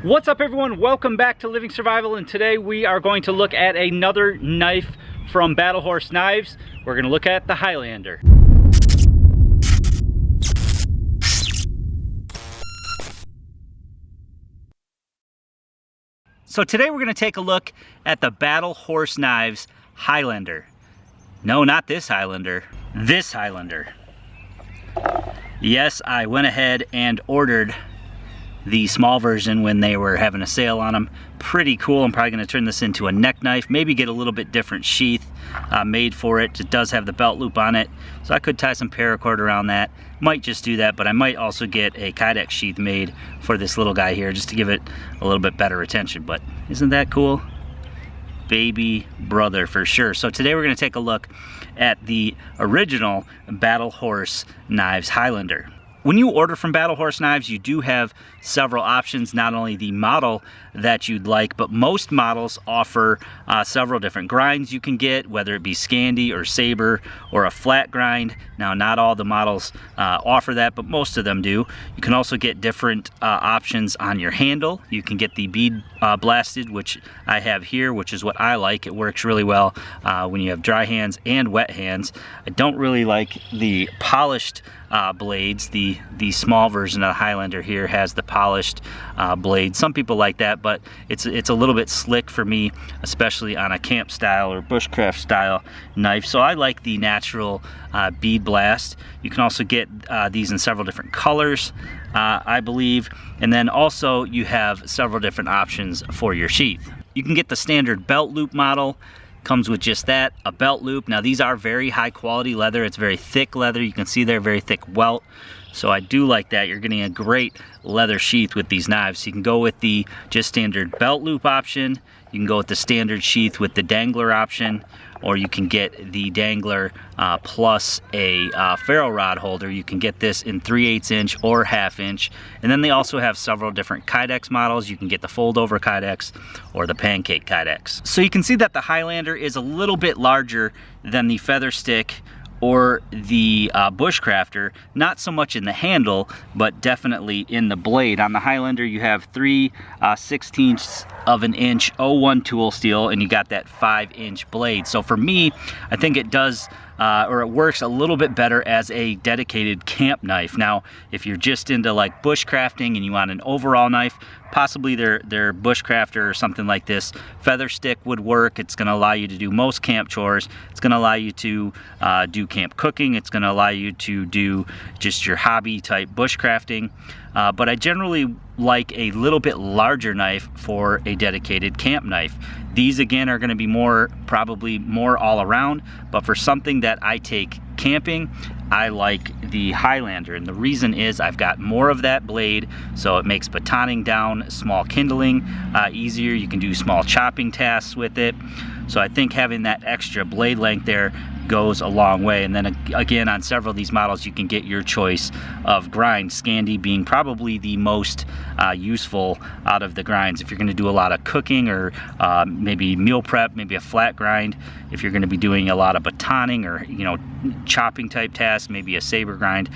What's up everyone, welcome back to Living Survival, and today we are going to look at another knife from Battle Horse Knives. We're going to look at the Highlander. So today we're going to take a look at the Battle Horse Knives Highlander. No, not this Highlander, this Highlander. Yes, I went ahead and ordered the small version when they were having a sale on them. Pretty cool. I'm probably going to turn this into a neck knife, maybe get a little bit different sheath made for it. It does have the belt loop on it, so I could tie some paracord around that. Might just do that, but I might also get a kydex sheath made for this little guy here just to give it a little bit better attention. But isn't that cool? Baby brother for sure. So today we're going to take a look at the original Battle Horse Knives Highlander. When you order from Battle Horse Knives, you do have several options, not only the model that you'd like, but most models offer several different grinds you can get, whether it be Scandi or Saber or a flat grind. Now, not all the models offer that, but most of them do. You can also get different options on your handle. You can get the bead blasted, which I have here, which is what I like. It works really well when you have dry hands and wet hands. I don't really like the polished blades. The small version of the Highlander here has the polished blade. Some people like that, but it's a little bit slick for me, especially on a camp style or bushcraft style knife. So I like the natural bead blast. You can also get these in several different colors, I believe, and then also you have several different options for your sheath. You can get the standard belt loop model. Comes with just that, a belt loop. Now these are very high quality leather. It's very thick leather. You can see they're very thick welt. So I do like that. You're getting a great leather sheath with these knives. You can go with the just standard belt loop option. You can go with the standard sheath with the dangler option, or you can get the dangler plus a ferro rod holder. You can get this in 3/8 inch or 1/2 inch. And then they also have several different kydex models. You can get the fold over kydex or the pancake kydex. So you can see that the Highlander is a little bit larger than the feather stick or the bushcrafter, not so much in the handle, but definitely in the blade. On the Highlander, you have 3/16 of an inch 01 tool steel, and you got that 5-inch blade. So for me, I think it does, or it works a little bit better as a dedicated camp knife. Now, if you're just into like bushcrafting and you want an overall knife, possibly their bushcrafter or something like this feather stick would work. It's going to allow you to do most camp chores. It's going to allow you to do camp cooking. It's going to allow you to do just your hobby type bushcrafting. But I generally like a little bit larger knife for a dedicated camp knife. These again are going to be probably more all around, but for something that I take camping, I like the Highlander, and the reason is I've got more of that blade, so it makes batoning down small kindling easier. You can do small chopping tasks with it. So I think having that extra blade length there goes a long way. And then again, on several of these models, you can get your choice of grind, Scandi being probably the most useful out of the grinds. If you're going to do a lot of cooking or maybe meal prep, maybe a flat grind. If you're going to be doing a lot of batoning or chopping type tasks, maybe a saber grind.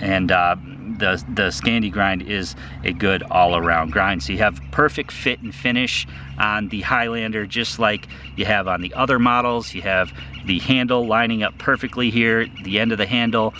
And the Scandi grind is a good all-around grind. So you have perfect fit and finish on the Highlander, just like you have on the other models. You have the handle lining up perfectly here. The end of the handle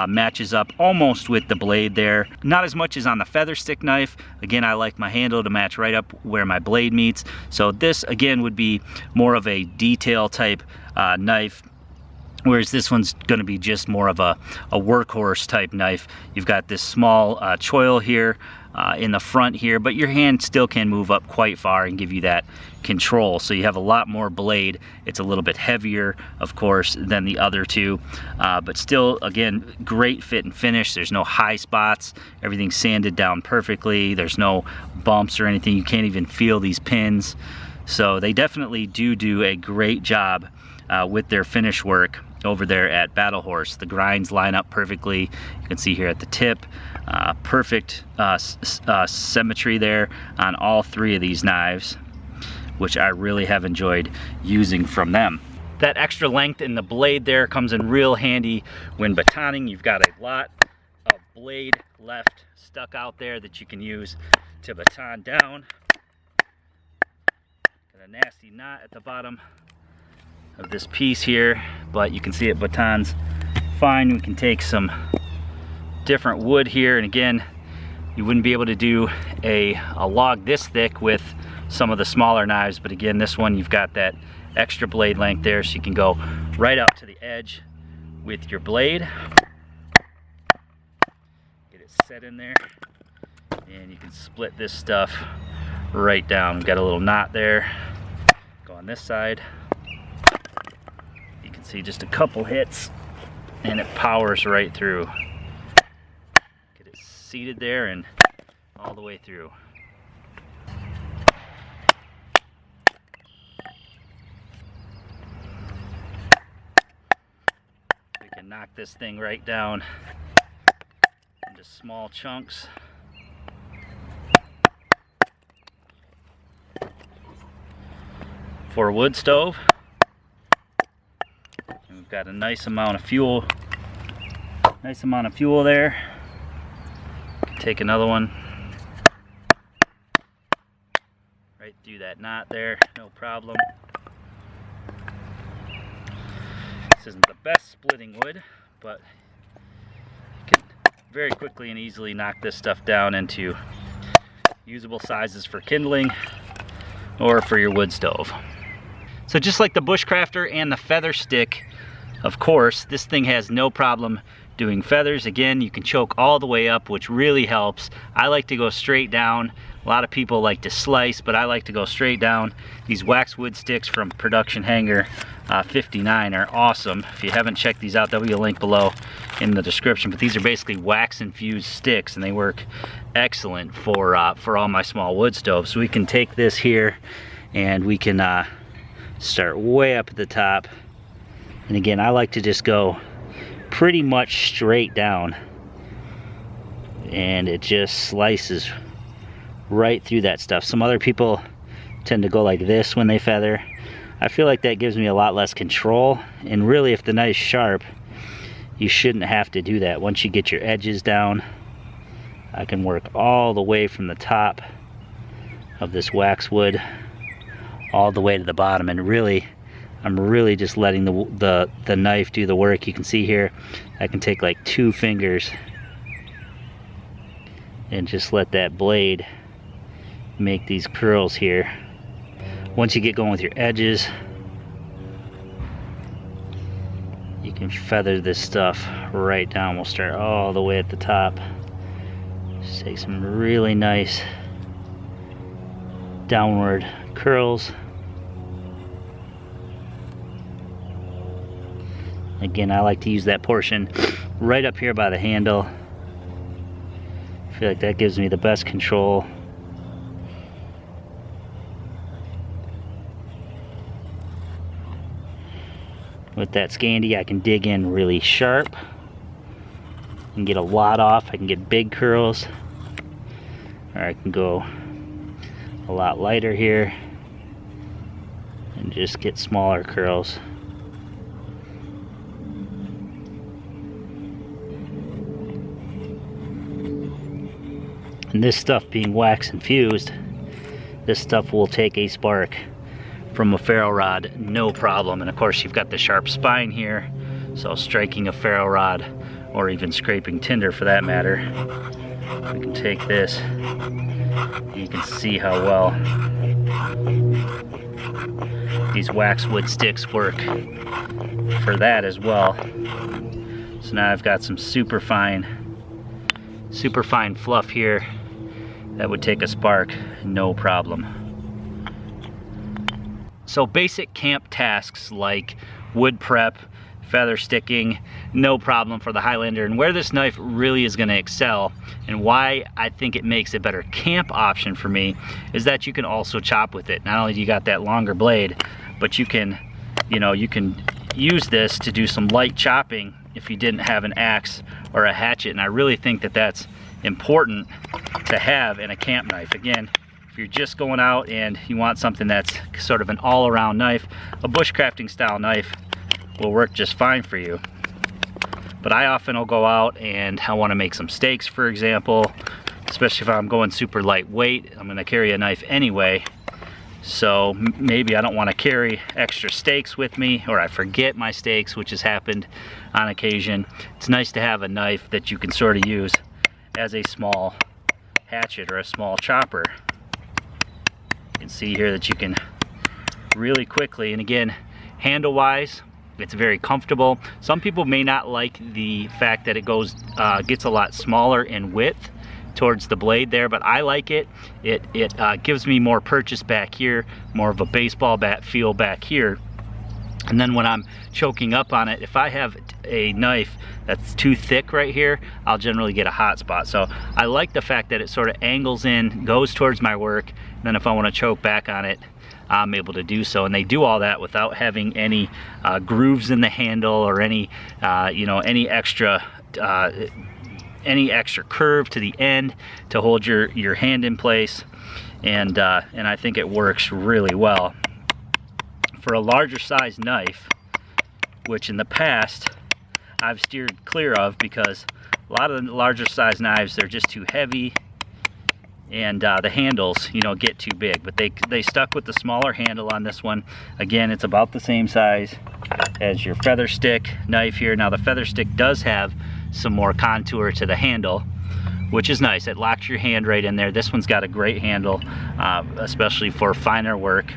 matches up almost with the blade there. Not as much as on the feather stick knife. Again, I like my handle to match right up where my blade meets. So this again would be more of a detail type knife, whereas this one's going to be just more of a workhorse type knife. You've got this small choil here in the front here, but your hand still can move up quite far and give you that control. So you have a lot more blade. It's a little bit heavier, of course, than the other two, but still, again, great fit and finish. There's no high spots. Everything's sanded down perfectly. There's no bumps or anything. You can't even feel these pins. So they definitely do a great job with their finish work over there at Battle Horse. The grinds line up perfectly. You can see here at the tip, perfect symmetry there on all three of these knives, which I really have enjoyed using from them. That extra length in the blade there comes in real handy when batoning. You've got a lot of blade left stuck out there that you can use to baton down. Got a nasty knot at the bottom of this piece here, but you can see it batons fine. We can take some different wood here, and again, you wouldn't be able to do a log this thick with some of the smaller knives, but again, this one you've got that extra blade length there, so you can go right up to the edge with your blade. Get it set in there, and you can split this stuff right down. We've got a little knot there. Go on this side. You can see just a couple hits, and it powers right through. Get it seated there and all the way through. We can knock this thing right down into small chunks. For a wood stove, and we've got a nice amount of fuel. Nice amount of fuel there. Take another one right through that knot there, no problem. This isn't the best splitting wood, but you can very quickly and easily knock this stuff down into usable sizes for kindling or for your wood stove. So just like the bushcrafter and the feather stick, of course, this thing has no problem doing feathers. Again, you can choke all the way up, which really helps. I like to go straight down. A lot of people like to slice, but I like to go straight down. These waxwood sticks from Production Hanger 59 are awesome. If you haven't checked these out, there'll be a link below in the description. But these are basically wax infused sticks, and they work excellent for all my small wood stoves. So we can take this here, and we can start way up at the top. And again, I like to just go pretty much straight down, and it just slices right through that stuff. Some other people tend to go like this when they feather. I feel like that gives me a lot less control, and really if the knife's sharp, you shouldn't have to do that. Once you get your edges down, I can work all the way from the top of this waxwood all the way to the bottom, and really I'm really just letting the knife do the work. You can see here I can take like 2 fingers and just let that blade make these curls here. Once you get going with your edges, you can feather this stuff right down. We'll start all the way at the top. Just take some really nice downward curls. Again, I like to use that portion right up here by the handle. I feel like that gives me the best control. With that Scandi, I can dig in really sharp and get a lot off. I can get big curls, or I can go a lot lighter here and just get smaller curls. And this stuff being wax infused, this stuff will take a spark from a ferro rod, no problem. And of course you've got the sharp spine here, so striking a ferro rod or even scraping tinder for that matter, we can take this, and you can see how well these waxwood sticks work for that as well. So now I've got some super fine fluff here that would take a spark, no problem. So basic camp tasks like wood prep, feather sticking, no problem for the Highlander. And where this knife really is going to excel, and why I think it makes a better camp option for me, is that you can also chop with it. Not only do you got that longer blade, but you can use this to do some light chopping if you didn't have an axe or a hatchet. And I really think that that's important to have in a camp knife. Again, if you're just going out and you want something that's sort of an all-around knife, a bushcrafting style knife will work just fine for you. But I often will go out and I want to make some steaks, for example, especially if I'm going super lightweight. I'm gonna carry a knife anyway. So maybe I don't want to carry extra steaks with me, or I forget my steaks, which has happened on occasion. It's nice to have a knife that you can sort of use as a small hatchet or a small chopper. You can see here that you can really quickly, and again, handle wise, it's very comfortable. Some people may not like the fact that it gets a lot smaller in width towards the blade there, but I like it. It gives me more purchase back here, more of a baseball bat feel back here. And then when I'm choking up on it, if I have a knife that's too thick right here, I'll generally get a hot spot. So I like the fact that it sort of angles in, goes towards my work, and then if I want to choke back on it, I'm able to do so. And they do all that without having any grooves in the handle or any any extra curve to the end to hold your hand in place, and I think it works really well for a larger size knife, which in the past I've steered clear of because a lot of the larger size knives, they're just too heavy, and the handles, get too big. But they stuck with the smaller handle on this one. Again, it's about the same size as your feather stick knife here. Now the feather stick does have some more contour to the handle, which is nice. It locks your hand right in there. This one's got a great handle, especially for finer work.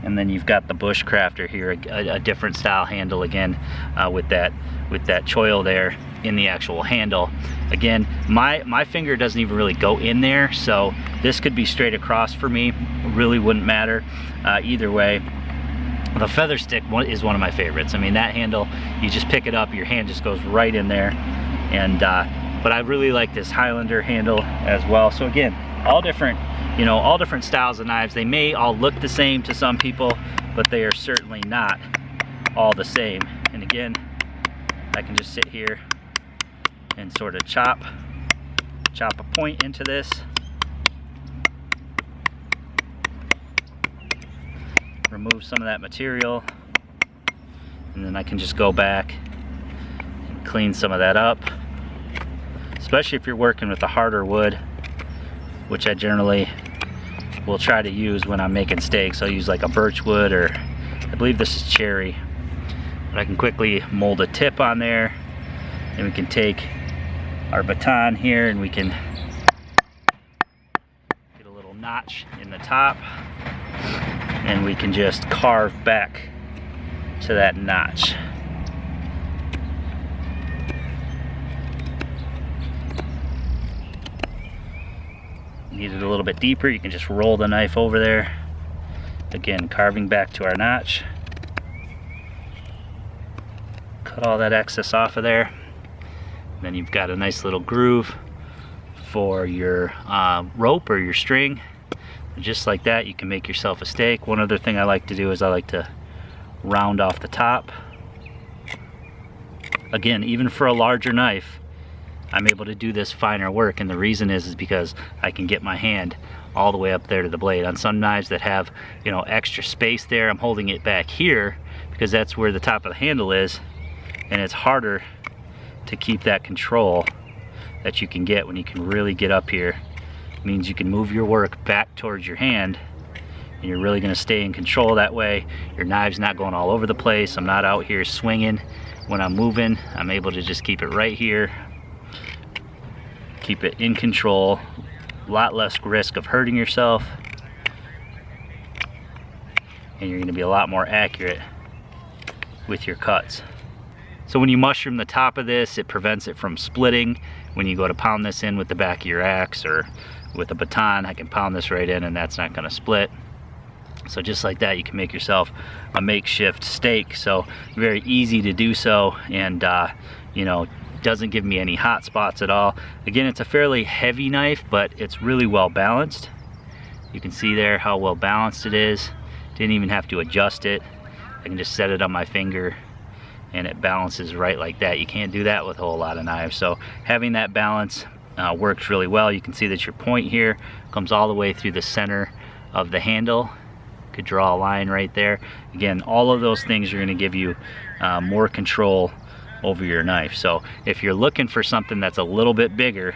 And then you've got the Bushcrafter here, a different style handle again, with that choil there in the actual handle. Again, my finger doesn't even really go in there, so this could be straight across for me. It really wouldn't matter either way. The feather stick is one of my favorites. I mean, that handle, you just pick it up, your hand just goes right in there. And but I really like this Highlander handle as well. So again, all different styles of knives. They may all look the same to some people, but they are certainly not all the same. And again, I can just sit here and sort of chop a point into this. Remove some of that material, and then I can just go back and clean some of that up, especially if you're working with a harder wood, which I generally will try to use when I'm making steaks. I'll use like a birch wood, or I believe this is cherry, but I can quickly mold a tip on there, and we can take our baton here and we can get a little notch in the top, and we can just carve back to that notch. Need it a little bit deeper, you can just roll the knife over there. Again, carving back to our notch. Cut all that excess off of there. And then you've got a nice little groove for your rope or your string. And just like that, you can make yourself a steak. One other thing I like to do is I like to round off the top. Again, even for a larger knife, I'm able to do this finer work, and the reason is because I can get my hand all the way up there to the blade. On some knives that have, extra space there, I'm holding it back here because that's where the top of the handle is, and it's harder to keep that control that you can get when you can really get up here. It means you can move your work back towards your hand, and you're really going to stay in control that way. Your knive's not going all over the place. I'm not out here swinging when I'm moving. I'm able to just keep it right here, keep it in control, a lot less risk of hurting yourself, and you're going to be a lot more accurate with your cuts. So when you mushroom the top of this, it prevents it from splitting. When you go to pound this in with the back of your axe or with a baton, I can pound this right in and that's not going to split. So just like that, you can make yourself a makeshift steak. So very easy to do so, and doesn't give me any hot spots at all. Again, it's a fairly heavy knife, but it's really well balanced. You can see there how well balanced it is. Didn't even have to adjust it. I can just set it on my finger and it balances right like that. You can't do that with a whole lot of knives. So having that balance works really well. You can see that your point here comes all the way through the center of the handle. Could draw a line right there. Again, all of those things are going to give you more control over your knife. So if you're looking for something that's a little bit bigger,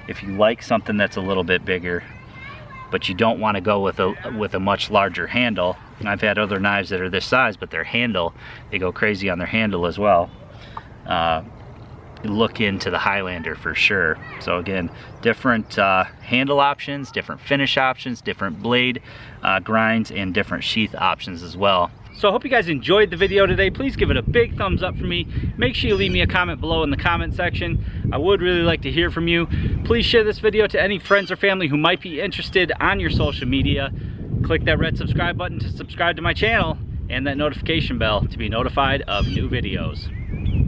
if you like something that's a little bit bigger, but you don't want to go with a much larger handle. And I've had other knives that are this size, but their handle, they go crazy on their handle as well. Look into the Highlander for sure. So again, different handle options, different finish options, different blade grinds, and different sheath options as well. So I hope you guys enjoyed the video today. Please give it a big thumbs up for me. Make sure you leave me a comment below in the comment section. I would really like to hear from you. Please share this video to any friends or family who might be interested on your social media. Click that red subscribe button to subscribe to my channel and that notification bell to be notified of new videos.